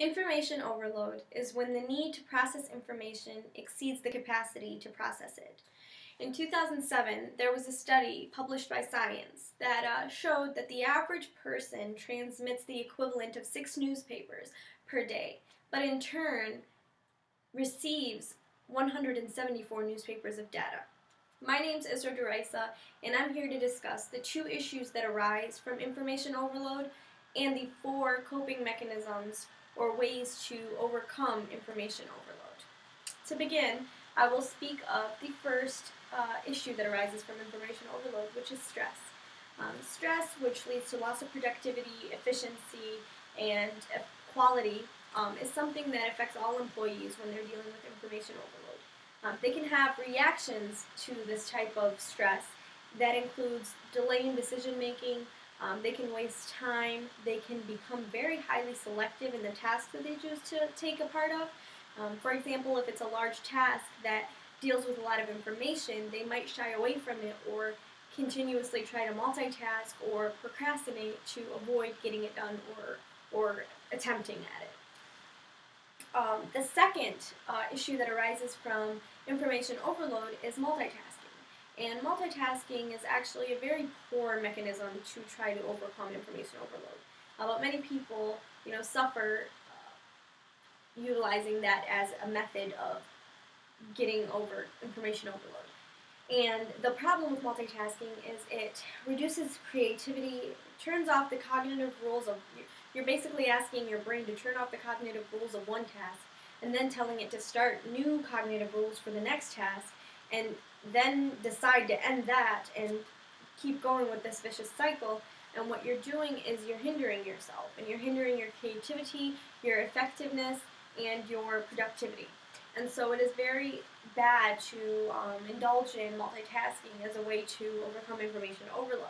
Information overload is when the need to process information exceeds the capacity to process it. In 2007, there was a study published by Science that showed that the average person transmits the equivalent of 6 newspapers per day, but in turn receives 174 newspapers of data. My name's Isra Daraiseh, and I'm here to discuss the 2 issues that arise from information overload and the 4 coping mechanisms or ways to overcome information overload. To begin, I will speak of the first issue that arises from information overload, which is stress. Stress, which leads to loss of productivity, efficiency, and quality, is something that affects all employees when they're dealing with information overload. They can have reactions to this type of stress that includes delaying decision making. They can waste time. They can become very highly selective in the tasks that they choose to take a part of. For example, if it's a large task that deals with a lot of information, they might shy away from it or continuously try to multitask or procrastinate to avoid getting it done or attempting at it. The second issue that arises from information overload is multitasking. And multitasking is actually a very poor mechanism to try to overcome information overload. But many people, suffer utilizing that as a method of getting over information overload. And the problem with multitasking is it reduces creativity, turns off the cognitive rules of, you're basically asking your brain to turn off the cognitive rules of one task and then telling it to start new cognitive rules for the next task and then decide to end that and keep going with this vicious cycle. And what you're doing is you're hindering yourself and you're hindering your creativity, your effectiveness, and your productivity. And so it is very bad to indulge in multitasking as a way to overcome information overload.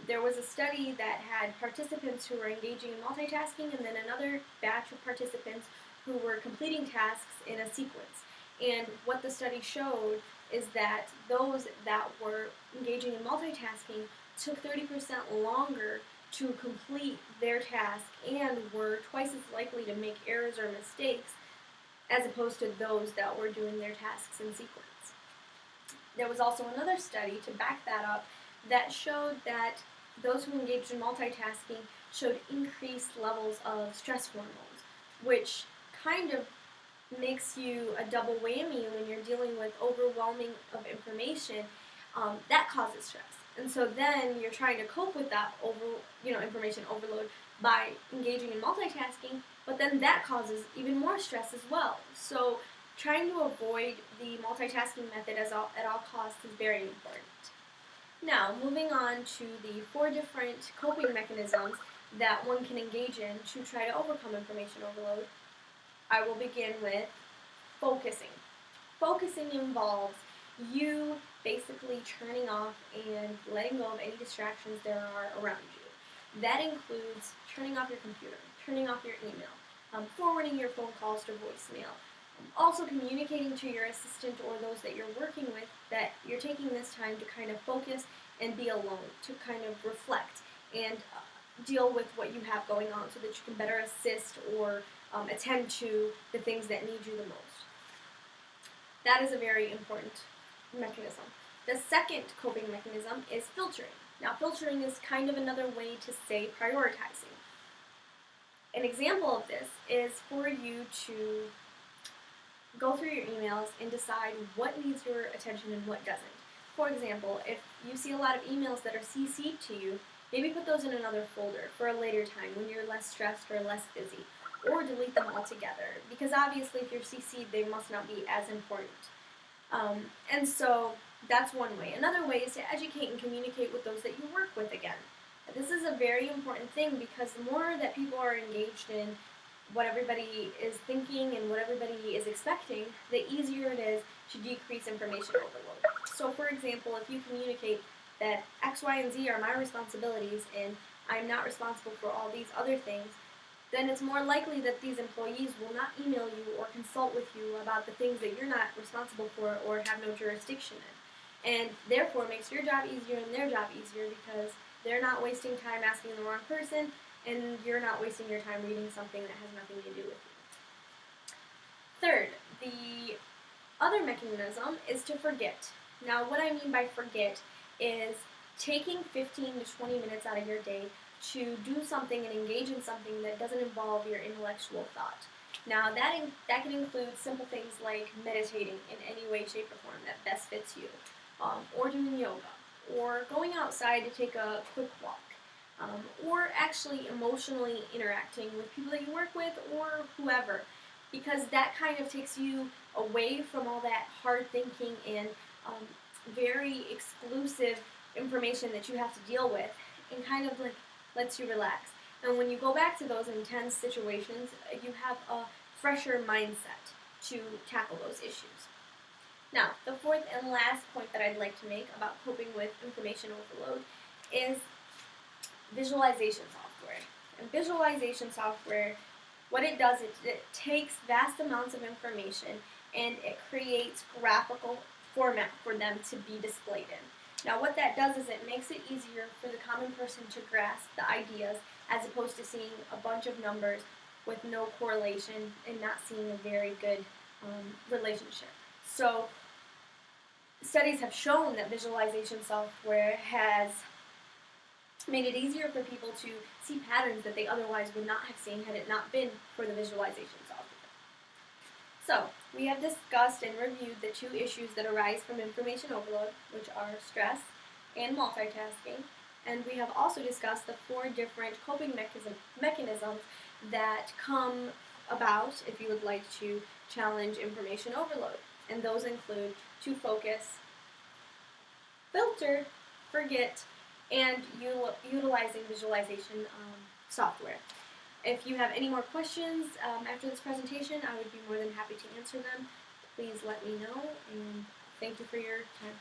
There was a study that had participants who were engaging in multitasking and then another batch of participants who were completing tasks in a sequence. And what the study showed is that those that were engaging in multitasking took 30% longer to complete their task and were twice as likely to make errors or mistakes as opposed to those that were doing their tasks in sequence. There was also another study to back that up that showed that those who engaged in multitasking showed increased levels of stress hormones, which kind of makes you a double whammy when you're dealing with overwhelming of information. That causes stress. And so then you're trying to cope with that information overload by engaging in multitasking, but then that causes even more stress as well. So trying to avoid the multitasking method at all costs is very important. Now, moving on to the 4 different coping mechanisms that one can engage in to try to overcome information overload, I will begin with focusing. Focusing involves you basically turning off and letting go of any distractions there are around you. That includes turning off your computer, turning off your email, forwarding your phone calls to voicemail, also communicating to your assistant or those that you're working with that you're taking this time to kind of focus and be alone, to kind of reflect and deal with what you have going on so that you can better assist or attend to the things that need you the most. That is a very important mechanism. The second coping mechanism is filtering. Now, filtering is kind of another way to say prioritizing. An example of this is for you to go through your emails and decide what needs your attention and what doesn't. For example, if you see a lot of emails that are CC'd to you, maybe put those in another folder for a later time when you're less stressed or less busy, or delete them altogether, because obviously if you're CC'd, they must not be as important. And so that's one way. Another way is to educate and communicate with those that you work with again. This is a very important thing because the more that people are engaged in what everybody is thinking and what everybody is expecting, the easier it is to decrease information overload. So for example, if you communicate that X, Y, and Z are my responsibilities and I'm not responsible for all these other things, then it's more likely that these employees will not email you or consult with you about the things that you're not responsible for or have no jurisdiction in. And therefore makes your job easier and their job easier because they're not wasting time asking the wrong person and you're not wasting your time reading something that has nothing to do with you. Third, the other mechanism is to forget. Now, what I mean by forget is taking 15 to 20 minutes out of your day to do something and engage in something that doesn't involve your intellectual thought. Now, that can include simple things like meditating in any way, shape, or form that best fits you, or doing yoga, or going outside to take a quick walk, or actually emotionally interacting with people that you work with or whoever, because that kind of takes you away from all that hard thinking and very exclusive information that you have to deal with, and kind of like lets you relax. And when you go back to those intense situations, you have a fresher mindset to tackle those issues. Now, the fourth and last point that I'd like to make about coping with information overload is visualization software. And visualization software, what it does is it takes vast amounts of information and it creates graphical format for them to be displayed in. Now, what that does is it makes it easier for the common person to grasp the ideas as opposed to seeing a bunch of numbers with no correlation and not seeing a very good relationship. So, studies have shown that visualization software has made it easier for people to see patterns that they otherwise would not have seen had it not been for the visualization software. So, we have discussed and reviewed the two issues that arise from information overload, which are stress and multitasking, and we have also discussed the 4 different coping mechanisms that come about if you would like to challenge information overload. And those include to focus, filter, forget, and utilizing visualization software. If you have any more questions after this presentation, I would be more than happy to answer them. Please let me know, and thank you for your time.